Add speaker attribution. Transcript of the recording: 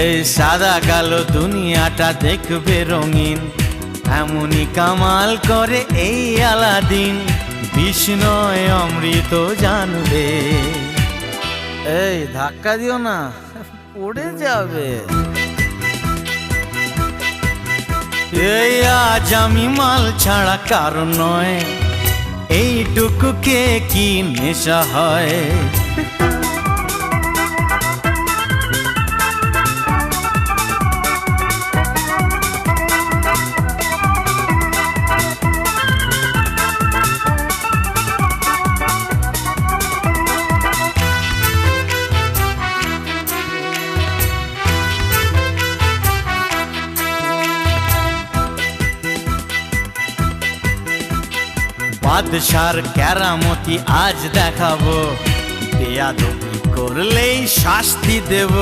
Speaker 1: এই সাদা কালো দুনিয়াটা দেখবে রঙিন, এমনই কামাল করে এই আলাদিন, বিষ্ণয় অমৃত জানবে। এই ধাক্কা দিও না, পড়ে যাবে। এই আজ আমি মাল ছাড়া কারণ নয়, এইটুকু কে কি নেশা হয়। বাদশার কেরামতি আজ দেখাবো, বেয়াদবি করলেই শাস্তি দেব।